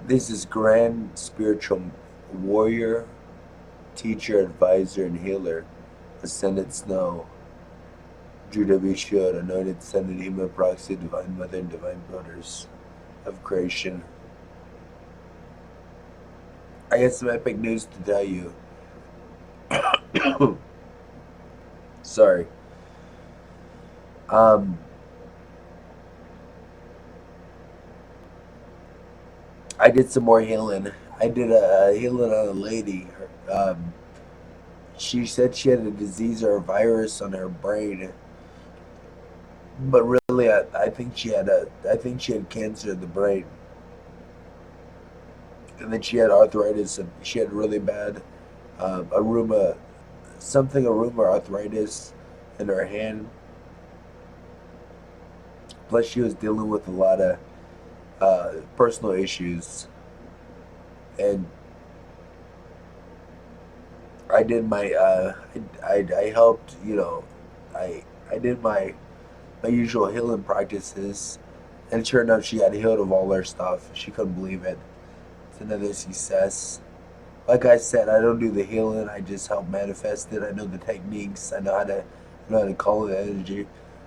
This is grand spiritual warrior, teacher, advisor, and healer, Ascendant Snow, Drew W. Shield, anointed ascended human proxy, divine mother, and divine builders of creation. I got some epic news to tell you. Sorry. Um, I did some more healing. I did a healing on a lady. She said she had a disease or a virus on her brain, but really, I think I think she had cancer in the brain, and then she had arthritis, and she had really bad aroma, something aroma arthritis in her hand. Plus, she was dealing with a lot of personal issues, and I did my I helped I did my usual healing practices, and sure enough, she got healed of all her stuff. She couldn't believe it. It's another success. Like I said, I don't do the healing. I just help manifest it. I know the techniques. I know how to call it energy.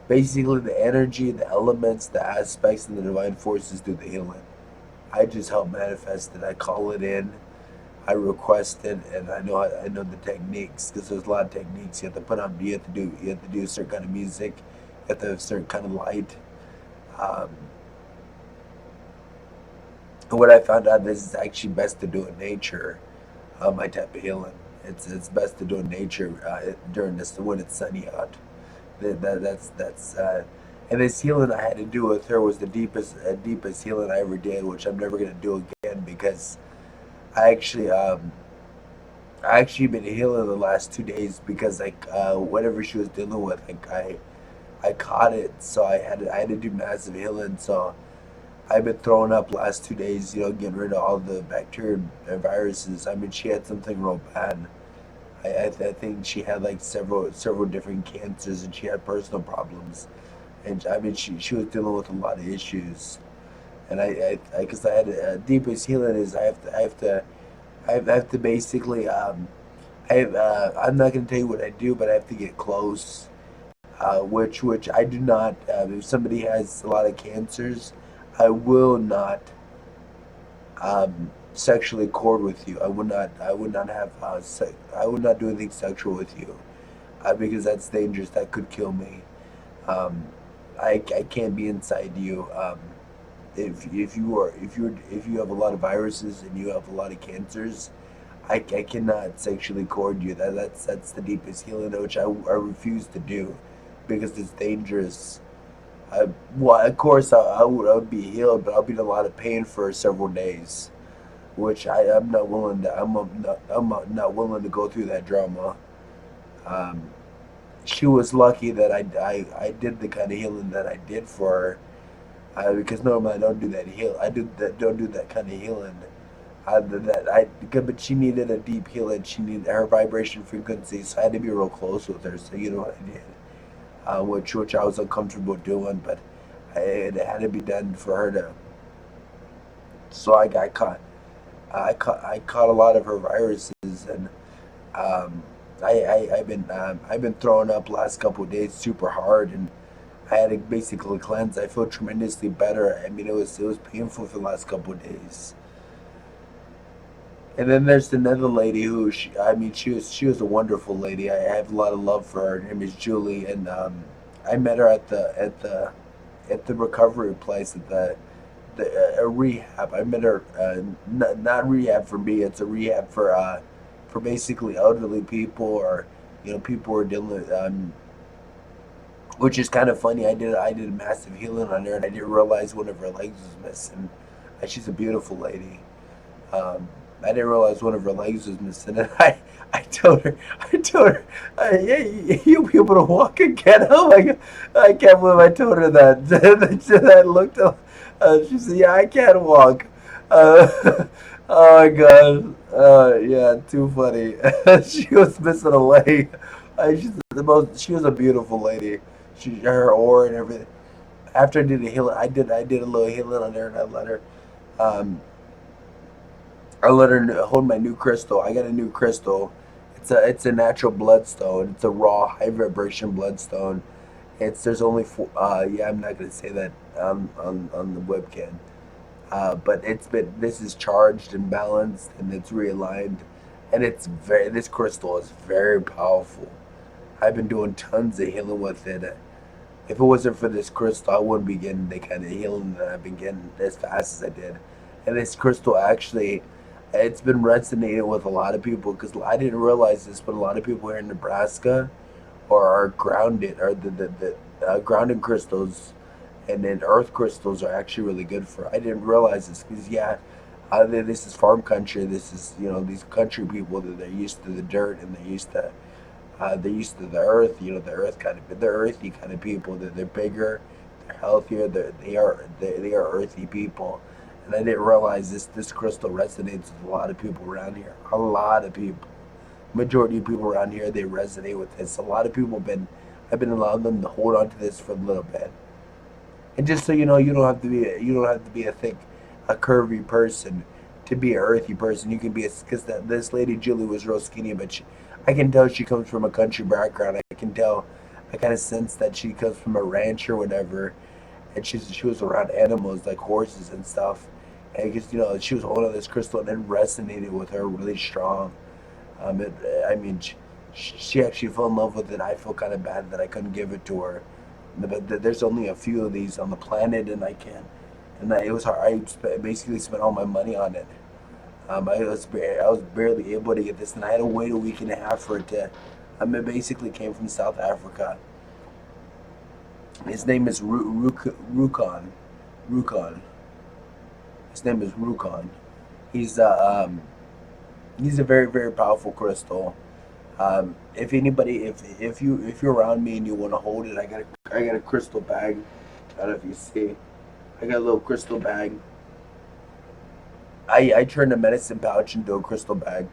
Basically, the energy, the elements, the aspects, and the divine forces do the healing. I just help manifest it. I call it in. I request it, and I know the techniques because there's a lot of techniques you have to put on. You have to do a certain kind of music. You have to have a certain kind of light. Um, and what I found out is it's actually best to do in nature. My type of healing. It's best to do in nature during this when it's sunny out. That's and this healing I had to do with her was the deepest healing I ever did, which I'm never gonna do again because I actually I actually been healing the last 2 days because like whatever she was dealing with, I caught it, so I had to do massive healing. So I've been throwing up last 2 days, getting rid of all the bacteria and viruses. I mean, she had something real bad. I think she had like several different cancers, and she had personal problems. And I mean, she was dealing with a lot of issues. And because I had deepest healing is I have to basically I'm not gonna tell you what I do, but I have to get close. Which I do not. If somebody has a lot of cancers, I will not sexually accord with you. I would not have I would not do anything sexual with you because that's dangerous. That could kill me. Um, I can't be inside you. If you have a lot of viruses and you have a lot of cancers, I cannot sexually cord you. That's the deepest healing, which I refuse to do because it's dangerous. Well, of course, I would be healed, but I'll be in a lot of pain for several days, which I'm not willing to. Not willing to go through that drama. Um, she was lucky that I did the kind of healing that I did for her, because normally I don't do that heal. I do that don't do that kind of healing. But she needed a deep healing. She needed her vibration frequency, so I had to be real close with her. So you know what I did, which I was uncomfortable doing, but it had to be done for her to. So I got caught. I caught a lot of her viruses, and um, I've been throwing up last couple of days super hard, and I had to basically cleanse. I feel tremendously better. I mean, it was painful for the last couple of days. And then there's another lady I mean, she was a wonderful lady. I have a lot of love for her. Her name is Julie, and I met her at the recovery place at the a rehab. I met her not rehab for me. It's a rehab for basically elderly people or people who are dealing with which is kind of funny. I did a massive healing on her, and I didn't realize one of her legs was missing. She's a beautiful lady. Um, I didn't realize one of her legs was missing, and I told her, yeah, you'll be able to walk again. Oh my god, I can't believe I told her that. That looked, she said, yeah, I can't walk. Oh my god, yeah, too funny. She was missing a leg. She was a beautiful lady. Her aura and everything. After I did a little healing on her, and I let her. Um, I let her hold my new crystal. I got a new crystal. It's a natural bloodstone. It's a raw high vibration bloodstone. It's there's only four. Yeah, I'm not gonna say that on the webcam. But it's been this is charged and balanced and it's realigned, and it's very this crystal is very powerful. I've been doing tons of healing with it. If it wasn't for this crystal, I wouldn't be getting the kind of healing that I've been getting as fast as I did. And this crystal actually, it's been resonating with a lot of people because I didn't realize this, but a lot of people here in Nebraska are grounded, or the grounded crystals and then earth crystals are actually really good for. I didn't realize this because yeah, this is farm country. This is these country people that they're used to the dirt and they're used to the earth. The earth kind of they're earthy kind of people. They're bigger, they're healthier. They are earthy people, and I didn't realize this crystal resonates with a lot of people around here. A lot of people, majority of people around here, they resonate with this. A lot of people have been. I've been allowing them to hold on to this for a little bit. And just so you know, you don't have to be a curvy person to be an earthy person. You can be because this lady Julie was real skinny, but I can tell she comes from a country background. I can tell, I kind of sense that she comes from a ranch or whatever, and she was around animals like horses and stuff. And because she was holding this crystal and it resonated with her really strong. It, I mean, she actually fell in love with it. I feel kind of bad that I couldn't give it to her, but there's only a few of these on the planet, and I can't. And it was hard. Basically spent all my money on it. I was barely able to get this, and I had to wait a week and a half for it to. It basically came from South Africa. His name is Rukon. Rukon. His name is Rukon. He's he's a very very powerful crystal. If anybody, if you're around me and you want to hold it, I got a crystal bag. I don't know if you see. I got a little crystal bag. I turned a medicine pouch into a crystal bag.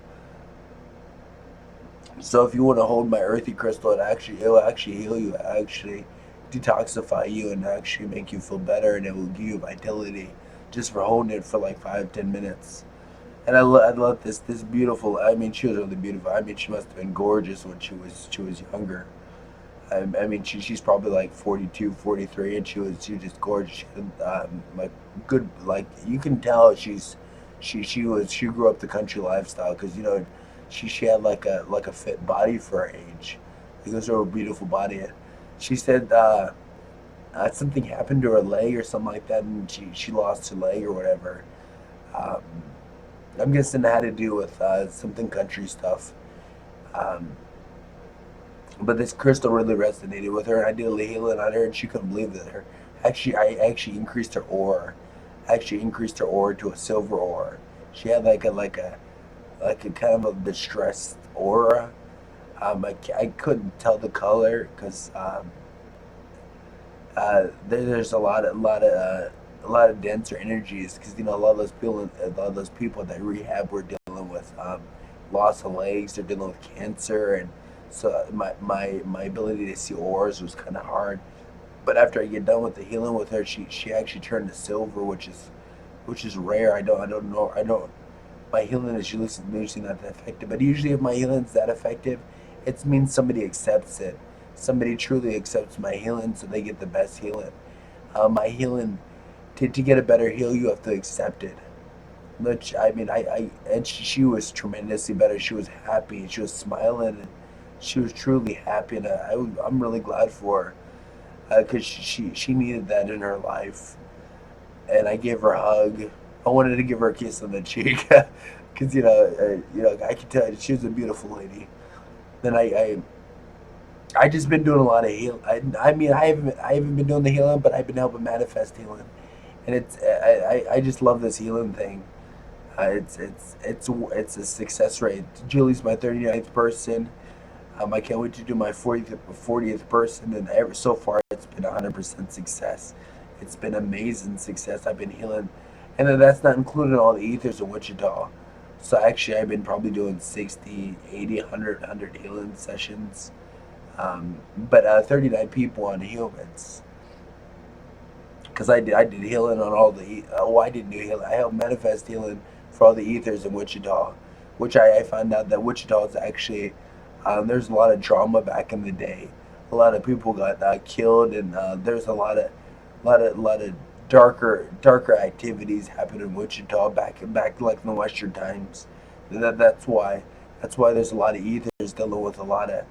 So if you want to hold my earthy crystal, it'll actually heal you, actually detoxify you, and actually make you feel better, and it will give you vitality just for holding it for like 5-10 minutes. And I love this beautiful. I mean, she was really beautiful. I mean, she must have been gorgeous when she was younger. I mean, she's probably like 42, 43, and she was just gorgeous. She had, like good, like you can tell she grew up the country lifestyle because she had like a fit body for her age. It was a beautiful body. She said something happened to her leg or something like that, and she lost her leg or whatever. Um, I'm guessing it had to do with something country stuff. Um, but this crystal really resonated with her, and I did a healing on her, and she couldn't believe that I actually increased her aura. I actually increased her aura to a silver aura. She had like a kind of a distressed aura. I couldn't tell the color because there's a lot of denser energies because a lot of those people that rehab were dealing with loss of legs, they're dealing with cancer, and so my ability to see auras was kind of hard. But after I get done with the healing with her, she actually turned to silver, which is rare. I don't know. I don't My healing is usually not that effective. But usually, if my healing is that effective, it means somebody accepts it. Somebody truly accepts my healing, so they get the best healing. My healing, to get a better heal, you have to accept it. Which I mean, and she was tremendously better. She was happy. She was smiling, and she was truly happy. And I'm really glad for her because she needed that in her life. And I gave her a hug. I wanted to give her a kiss on the cheek because I could tell she was a beautiful lady. Then I just been doing a lot of healing. I mean I haven't been doing the healing, but I've been helping manifest healing, and I just love this healing thing. It's a success rate. Julie's my 39th person. I can't wait to do my 40th person, and so far it's been 100% success. It's been amazing success. I've been healing, and then that's not including all the ethers of Wichita. So actually, I've been probably doing 60, 80, 100 healing sessions, but 39 people on humans. Because I did healing on all the. Oh, I didn't do healing. I helped manifest healing for all the ethers in Wichita, which I found out that Wichita is actually there's a lot of drama back in the day. A lot of people got killed, and there's a lot of darker activities happened in Wichita back like in the Western times. That's why there's a lot of ethers dealing with a lot of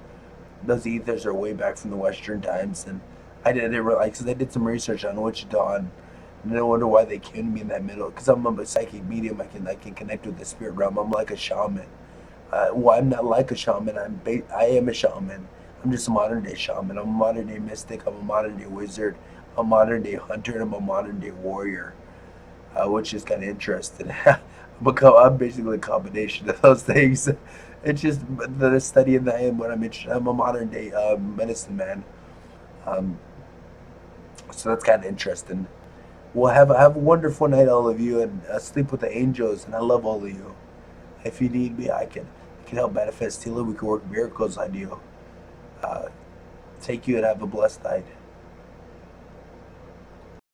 those ethers are way back from the Western times, and I didn't realize because I did some research on Wichita, and I wonder why they came to me in that middle. Because I'm a psychic medium, I can connect with the spirit realm. I'm like a shaman. Well, I'm not like a shaman. I am a shaman. I'm just a modern day shaman. I'm a modern day mystic. I'm a modern day wizard. I'm a modern day hunter. And I'm a modern day warrior, which is kind of interesting. I'm basically a combination of those things. It's just the study of the I am what I'm interested. I'm a modern day medicine man. Um, so that's kind of interesting. Well, have a wonderful night, all of you, and sleep with the angels. And I love all of you. If you need me, I can help manifest healing. We can work miracles on you. Uh, Take you and have a blessed night.